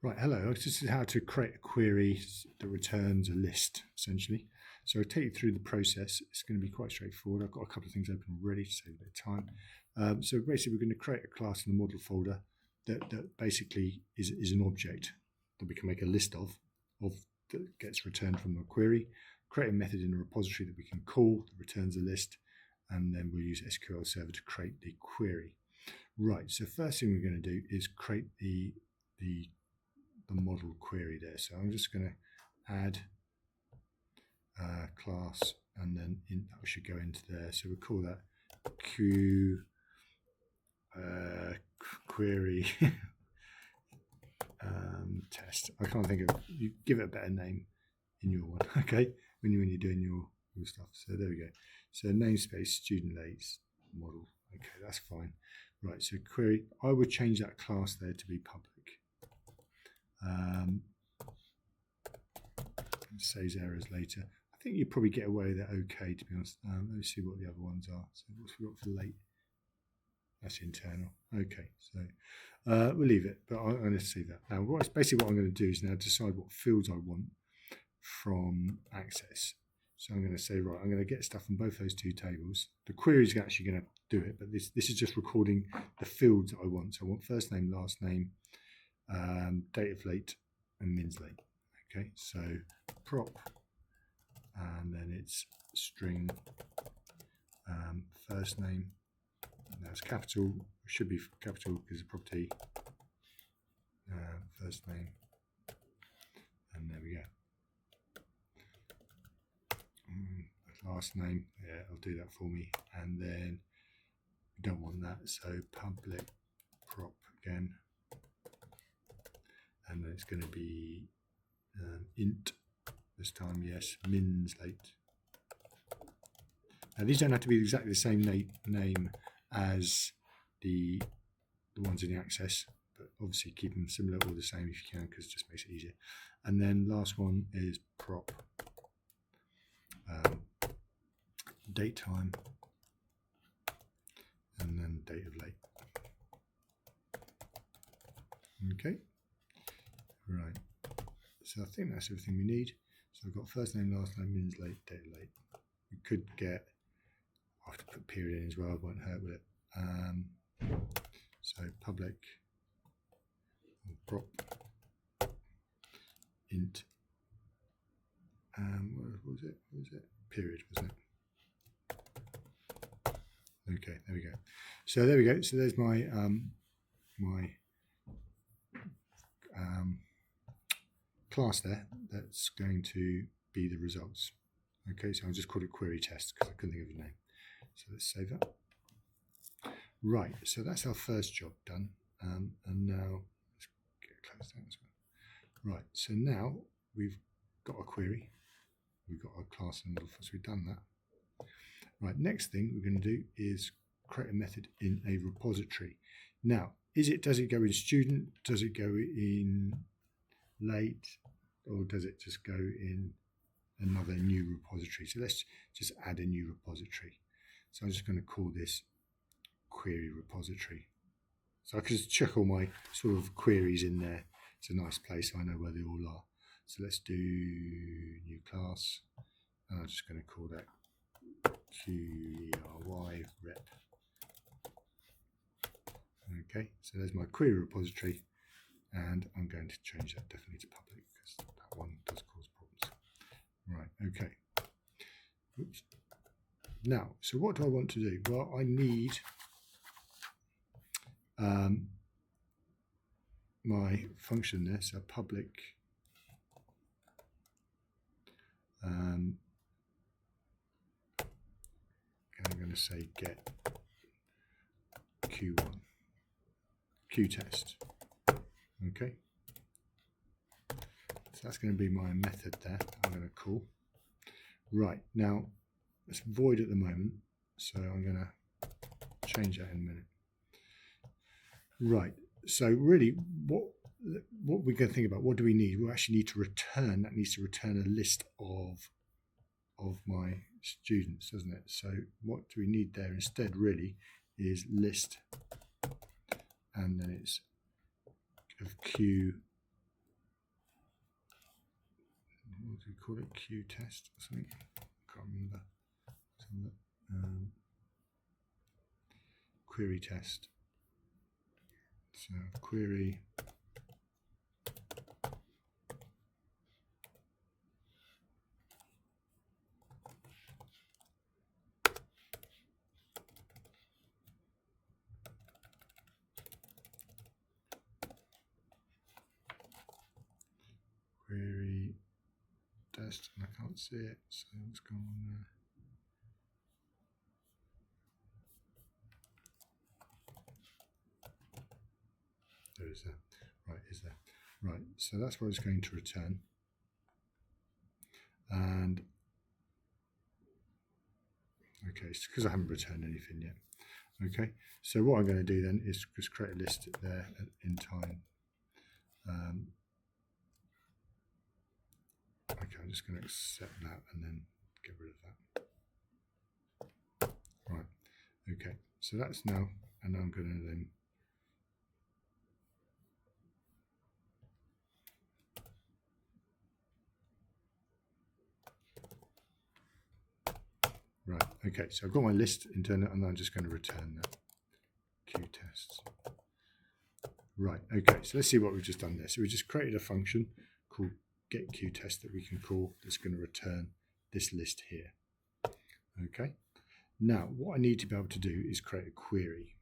Right, hello. This is how to create a query that returns a list, essentially. So I'll take you through the process. It's going to be quite straightforward. I've got a couple of things open already to save a bit of time. So basically, we're going to create a class in the model folder that basically is an object that we can make a list of that gets returned from the query, create a method in a repository that we can call that returns a list, and then we'll use SQL Server to create the query. Right, so first thing we're going to do is create the model query there. So I'm just going to add a class, and then that should go into there. So we'll call that query test. I can't think of, you give it a better name in your one, okay, when you're doing your stuff. So there we go. So namespace student late model. Okay, that's fine. Right, so query, I would change that class there to be public. Saves errors later. I think you probably get away with that okay, to be honest. Let's see what the other ones are. So what's we got for late? That's internal. Okay, so we'll leave it, but I'm going to see that. Now, basically what I'm going to do is now decide what fields I want from Access. So I'm going to say, right, I'm going to get stuff from both those two tables. The query is actually going to do it, but this is just recording the fields that I want. So I want first name, last name, date of late, and mins late. Okay, so prop, and then it's string, first name, and that's capital, should be capital because it's property, first name, and there we go. Last name, yeah, I'll do that for me, and then we don't want that, so public prop again, and then it's going to be int this time, yes, mins late. Now these don't have to be exactly the same name as the ones in the Access, but obviously keep them similar or the same if you can, because it just makes it easier. And then last one is prop date time, and then date of late. Okay, right. So I think that's everything we need. So I've got first name, last name, mins late, date of late. We could get, I have to put period in as well, it won't hurt with it. So public prop int, what was it? Period, wasn't it? Okay, there we go. So there we go. So there's my class there. That's going to be the results. Okay, so I'll just call it query test because I couldn't think of a name. So let's save that. Right, so that's our first job done. And now let's get close down as well. Right, so now we've got a query. We've got our class and model, so we've done that. Right, next thing we're going to do is create a method in a repository. Now, does it go in student, does it go in late, or does it just go in another new repository? So let's just add a new repository. So I'm just going to call this query repository. So I can just check all my sort of queries in there. It's a nice place, I know where they all are. So let's do new class, and I'm just going to call that QERY rep. Okay, so there's my query repository, and I'm going to change that definitely to public because that one does cause problems. Right, okay. Oops. Now, so what do I want to do? Well, I need my function there, so public and I'm going to say get Q1, Qtest. Okay, so that's going to be my method there. I'm going to call. Right, now it's void at the moment, so I'm going to change that in a minute. Right, so really what we're going to think about, what do we need? We actually need to return, that needs to return a list of my students, doesn't it? So what do we need there instead really is list, and then it's of Q call it Q test or something. Can't remember. Query test. So query test, and I can't see it, so what's going on there? There is there. Right, is there. Right, so that's what it's going to return. And okay, it's because I haven't returned anything yet. Okay, so what I'm going to do then is just create a list there in time. Okay, I'm just going to accept that and then get rid of that. Right, okay, so that's now, and I'm going to then right, okay, so I've got my list internal, and I'm just going to return that Q tests. Right, okay, so let's see what we've just done there. So we just created a function called getQTest that we can call that's going to return this list here. Okay, now what I need to be able to do is create a query.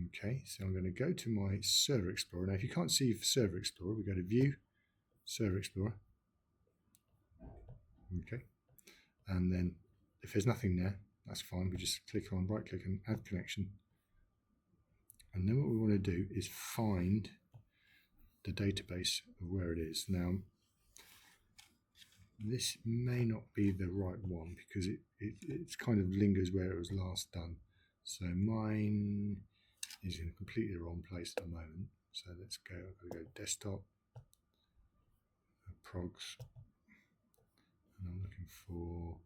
Okay, so I'm going to go to my Server Explorer. Now, if you can't see Server Explorer, we go to View, Server Explorer. Okay, and then if there's nothing there, that's fine. We just click on, right click and add connection. And then what we want to do is find the database of where it is. Now, this may not be the right one because it kind of lingers where it was last done. So mine is in a completely wrong place at the moment. So let's go, I've got to go desktop, progs, and I'm looking for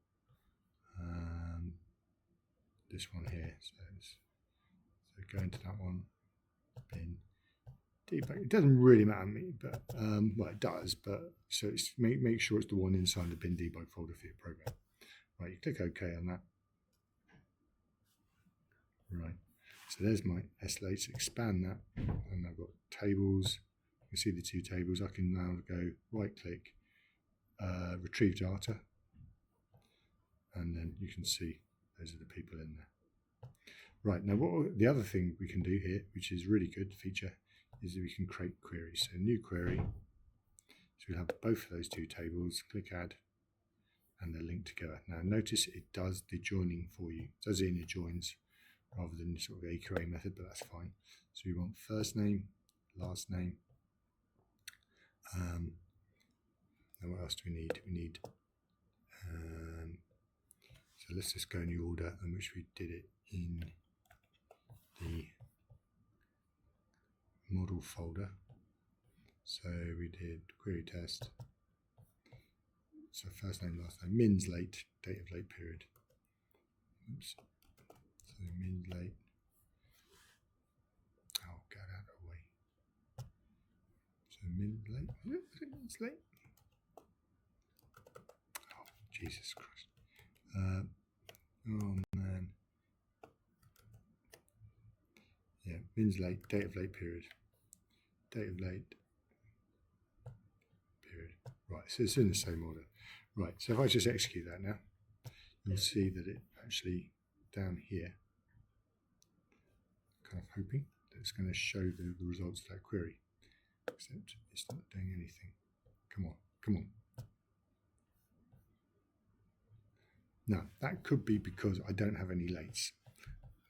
this one here. So go into that one, bin, debug. It doesn't really matter to me, but well, it does. But so it's make sure it's the one inside the bin debug folder for your program. Right, you click OK on that. Right, so there's my SLA. Expand that, and I've got tables. You can see the two tables. I can now go right click, retrieve data, and then you can see those are the people in there. Right, now the other thing we can do here, which is really good feature, is that we can create queries. So new query, so we'll have both of those two tables, click add, and they're linked together. Now notice it does the joining for you. It does it in your joins rather than sort of the AQA method, but that's fine. So we want first name, last name. And what else do we need? We need, so let's just go in the order in which we did it in the model folder. So we did query test. So first name, last name, min's late, date of late period. Oops. So min's late. Oh, get out of the way. So min's late. Is it min's late? Oh, Jesus Christ. Oh man. Yeah, min's late, date of late period. Date of late period. Right, so it's in the same order. Right, so if I just execute that now, you'll see that it actually down here, kind of hoping that it's going to show the results of that query, except it's not doing anything. Come on, come on. Now, that could be because I don't have any lates.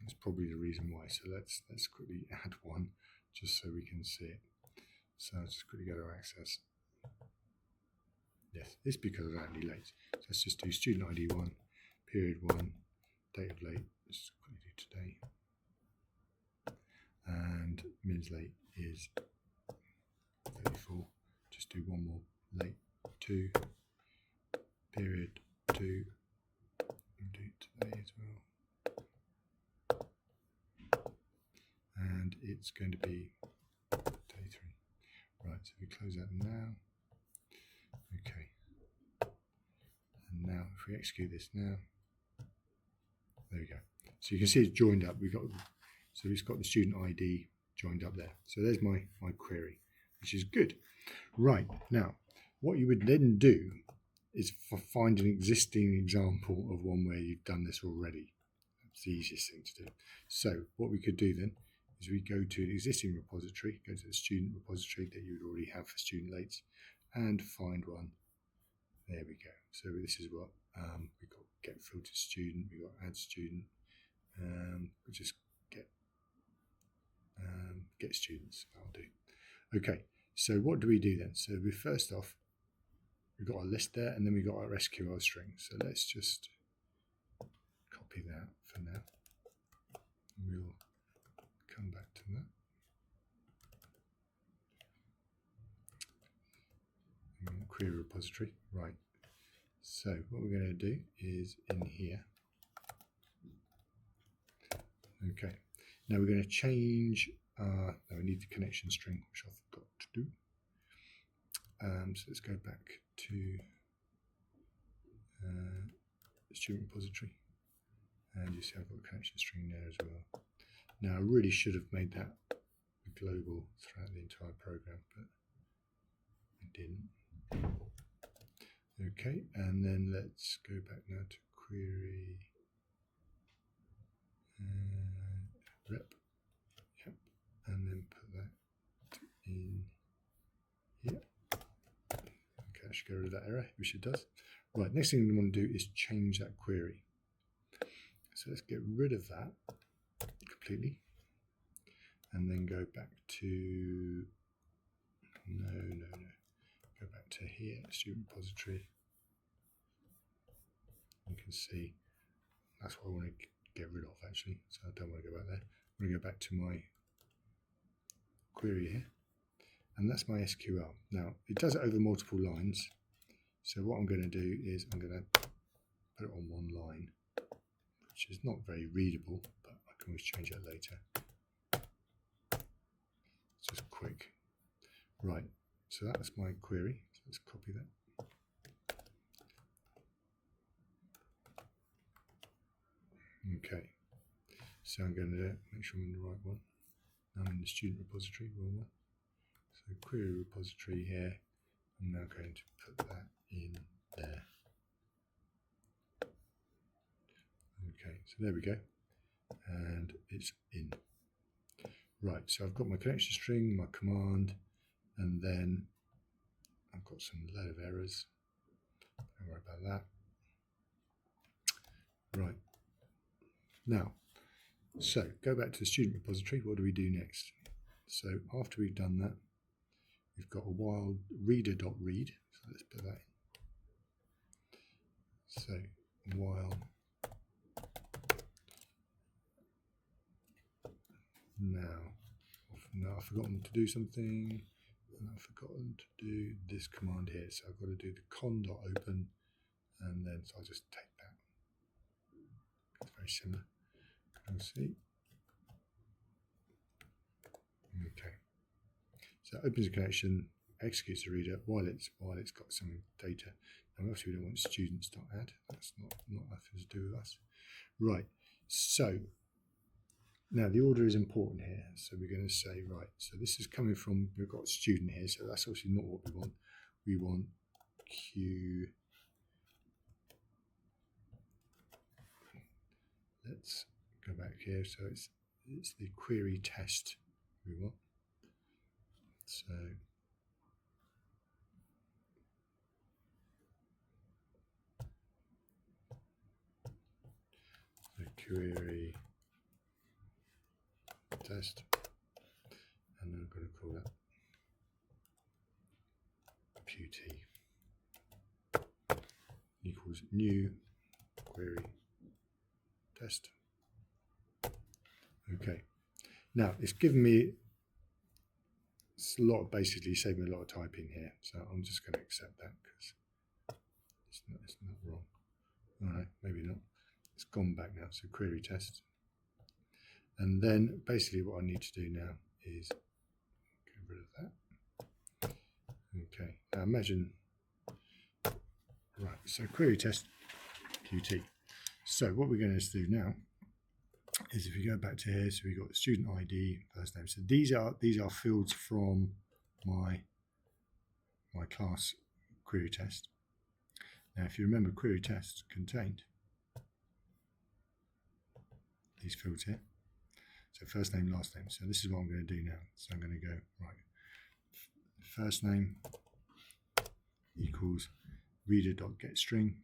That's probably the reason why. So let's quickly add one just so we can see it. So I'll just quickly go to access. Yes, it's because I don't have any late. So let's just do student ID 1, period 1, date of late. Let's quickly do today. And min's late is 34. Just do one more. Late 2, period 2. We'll do today as well. And it's going to be day 3. Right, so we close that now. Okay. now if we execute this now, there we go. So you can see it's joined up. So it's got the student ID joined up there. So there's my query, which is good. Right, now what you would then do is find an existing example of one where you've done this already. That's the easiest thing to do. So what we could do then is we go to the existing repository, go to the student repository that you would already have for student lates, and find one. There we go. So this is what we've got: get filtered student, we've got add student. We'll just get students. That'll do. Okay. So what do we do then? So we first off, we've got our list there, and then we've got our SQL string. So let's just copy that for now. We'll come back to that. Query repository. Right. So what we're going to do is in here. Okay. Now we're going to change. No, we need the connection string, which I forgot to do. So let's go back to the student repository, and you see I've got a connection string there as well. Now I really should have made that global throughout the entire program, but I didn't. Okay, and then let's go back now to query rep. Yep, and then put that in here. Okay, I should get rid of that error, which it does. Right, next thing we want to do is change that query. So let's get rid of that completely, and then go back to go back to here, student repository. You can see that's what I want to get rid of actually, so I don't want to go back there. I'm going to go back to my query here, and that's my SQL. Now it does it over multiple lines, so what I'm going to do is I'm going to put it on one line, which is not very readable, but I can always change that later. It's just quick. Right, so that's my query. So let's copy that. Okay, so I'm going to make sure I'm in the right one. I'm in the student repository, wrong one. So query repository here. I'm now going to put that in there. Okay, so there we go, and it's in. Right, so I've got my connection string, my command, and then I've got some load of errors. Don't worry about that. Right. Now, so go back to the student repository. What do we do next? So after we've done that, we've got a while reader.read. So let's put that in. So while now I've forgotten to do something, and I've forgotten to do this command here. So I've got to do the con.open, and then so I'll just take that. It's very similar. See. Okay. So it opens a connection, executes the reader while it's got some data. And obviously we don't want students.add. That's not nothing to do with us. Right. So now the order is important here. So we're going to say, right, so this is coming from, we've got a student here, so that's obviously not what we want. We want Q. Let's go back here. So it's the query test we want. So the query test, and then I'm going to call that Qt equals new query test. Okay, now it's given me basically saved me a lot of typing here, so I'm just going to accept that because it's not wrong. All right, maybe not. It's gone back now. So query test, and then basically what I need to do now is get rid of that. Okay, now imagine. Right, so query test Qt. So what we're going to do now is if we go back to here, so we've got student ID, first name. So these are fields from my class query test. Now, if you remember, query test contained these fields here. So first name, last name. So this is what I'm going to do now. So I'm going to go right. First name equals reader.getString.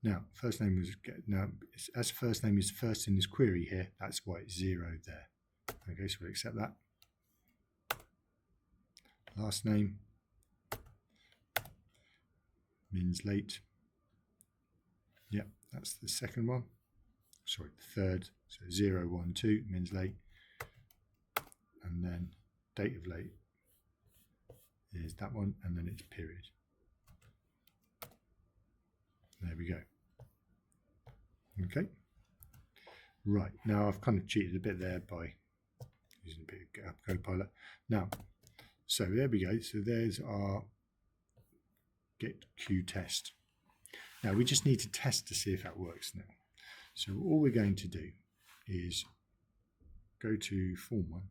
Now, first name was as first name is first in this query here, that's why it's 0 there. Okay, so we'll accept that. Last name means late. Yep, that's the second one. Sorry, the third. So 0, 1, 2 means late. And then date of late is that one, and then it's period. There we go. Okay. Right, now I've kind of cheated a bit there by using a bit of GitHub Copilot. Now, so there we go. So there's our get Q test. Now we just need to test to see if that works now. So all we're going to do is go to form 1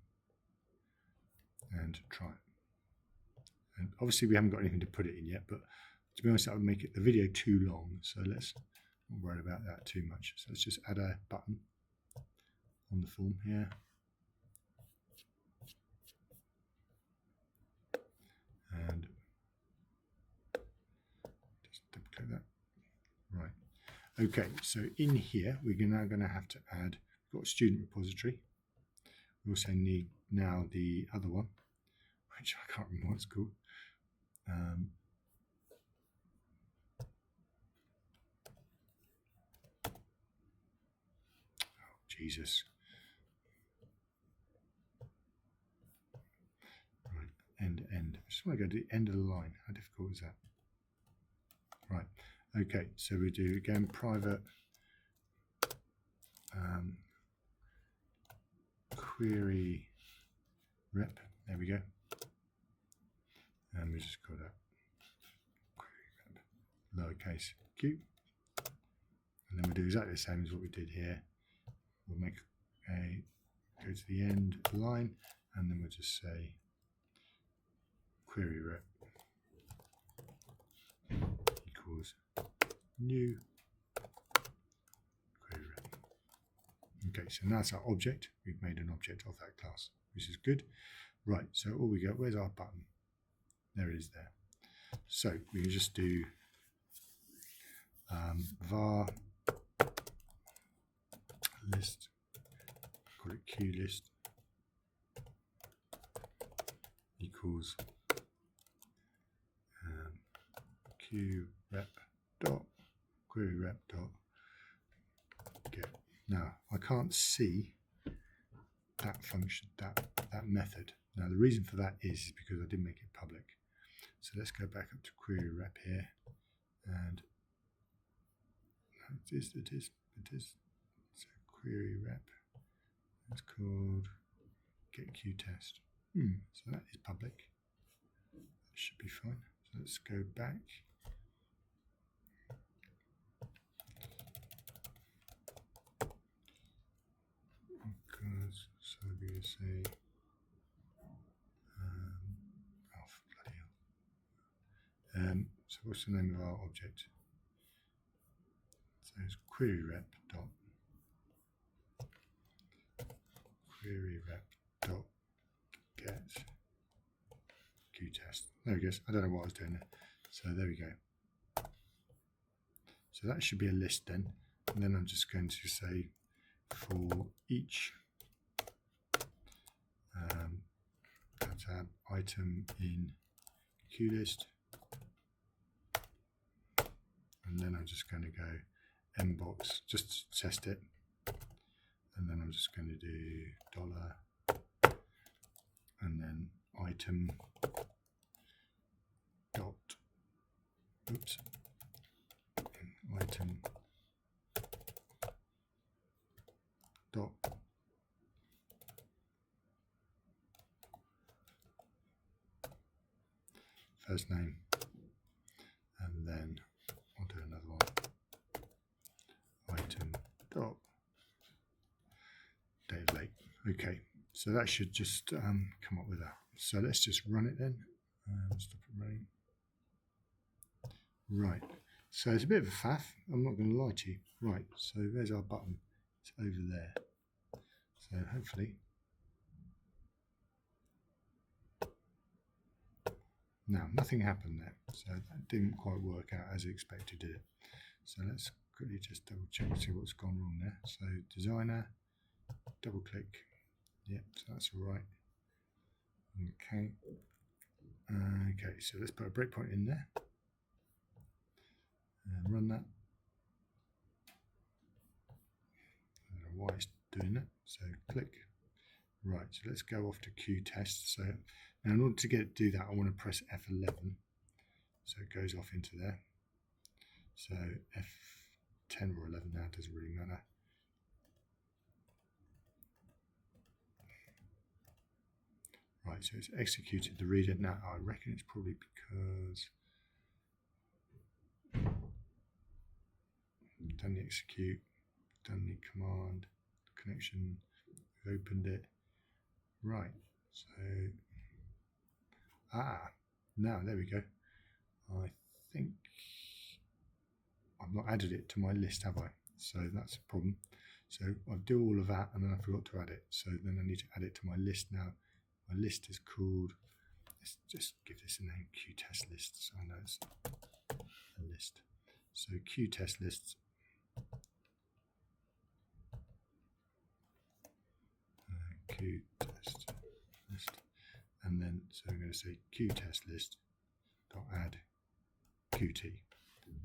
and try it. And obviously we haven't got anything to put it in yet, but to be honest, that would make the video too long. So let's not worry about that too much. So let's just add a button on the form here. And just double click that. Right. Okay, so in here, we're now going to have to add, we've got a student repository. We also need now the other one, which I can't remember what it's called. Oh, Jesus. Right, end. I just want to go to the end of the line. How difficult is that? Right. Okay, so we do again private query rep. There we go. And we just call that query rep lowercase q. And then we'll do exactly the same as what we did here. We'll make go to the end of the line, and then we'll just say query rep equals new query rep. Okay, so that's our object. We've made an object of that class, which is good. Right, so all we got, where's our button? There it is there. So we can just do var list, call it q list equals q rep dot query rep dot get. Now I can't see that function, that method. Now the reason for that is because I didn't make it public. So let's go back up to query rep here, and it is. So query rep is called get Q test. So that is public. That should be fine. So let's go back. Because so we're going to say bloody hell. So what's the name of our object? So it's query rep dot get Q test. There we go. I don't know what I was doing there. So there we go. So that should be a list then. And then I'm just going to say for each tab item in Q list, and then I'm just going to go mbox just to test it, and then I'm just going to do $, and then item dot item dot first name, and then I'll do another one. So that should just come up with that. So let's just run it then. Stop it running. Right. So it's a bit of a faff. I'm not going to lie to you. Right. So there's our button. It's over there. So hopefully. Now, nothing happened there. So that didn't quite work out as expected, did it? So let's quickly just double check and see what's gone wrong there. So designer, double click. Yep, so that's all right. Okay. Okay, so let's put a breakpoint in there and run that. I don't know why it's doing that. So click. Right, so let's go off to QTest. So now in order to do that, I want to press F11. So it goes off into there. So F10 or 11 now, doesn't really matter. Right, so it's executed the reader. Now I reckon it's probably because done the execute, done the command, connection, opened it. Right, so now there we go. I think I've not added it to my list, have I? So that's a problem. So I'll do all of that and then I forgot to add it. So then I need to add it to my list now. My list is called, let's just give this a name, QTest list, so I know it's a list. So QTest lists. QTest list. And then, so I'm going to say QTest list dot add QT.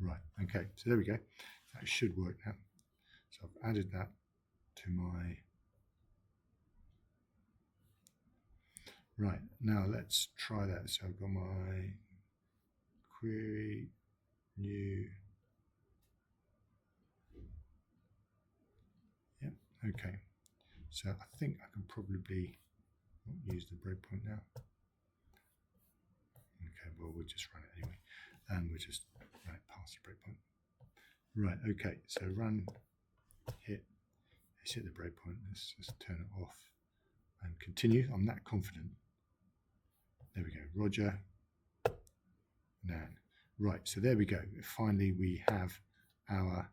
Right, okay, so there we go. That should work now. So I've added that to my... Right, now let's try that. So I've got my query, new. Yep, okay. So I think I can probably not use the breakpoint now. Okay, well, we'll just run it anyway. And we'll just run it past the breakpoint. Right, okay, so run, let's hit the breakpoint. Let's just turn it off and continue. I'm that confident. There we go, Roger. Now, right, so there we go. Finally, we have our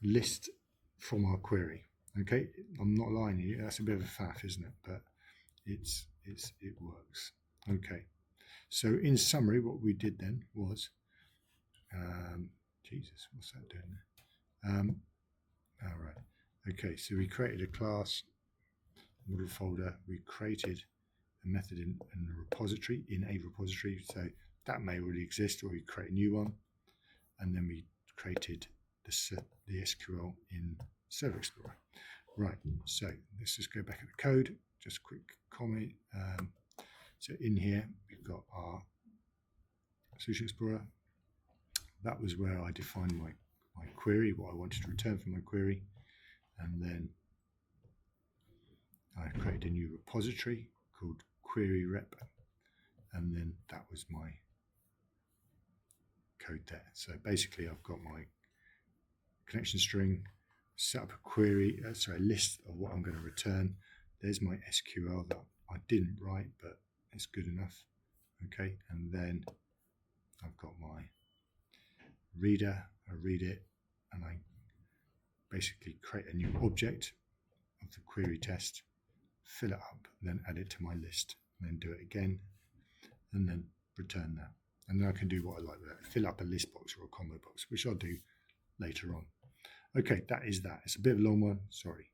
list from our query. Okay, I'm not lying to you. That's a bit of a faff, isn't it? But it works. Okay. So in summary, what we did then was, Jesus, what's that doing there? All right. Okay, so we created a class model folder. We created a method in a repository, so that may already exist, or we create a new one, and then we created the SQL in Server Explorer. Right, so let's just go back at the code, just a quick comment. So in here, we've got our Solution Explorer. That was where I defined my query, what I wanted to return from my query, and then I created a new repository called query rep, and then that was my code there. So basically I've got my connection string, set up a query, a list of what I'm going to return. There's my SQL that I didn't write, but it's good enough. Okay, and then I've got my reader, I read it, and I basically create a new object of the query test, fill it up, and then add it to my list, and then do it again, and then return that. And then I can do what I like with that, fill up a list box or a combo box, which I'll do later on. Okay, that is that. It's a bit of a long one, sorry.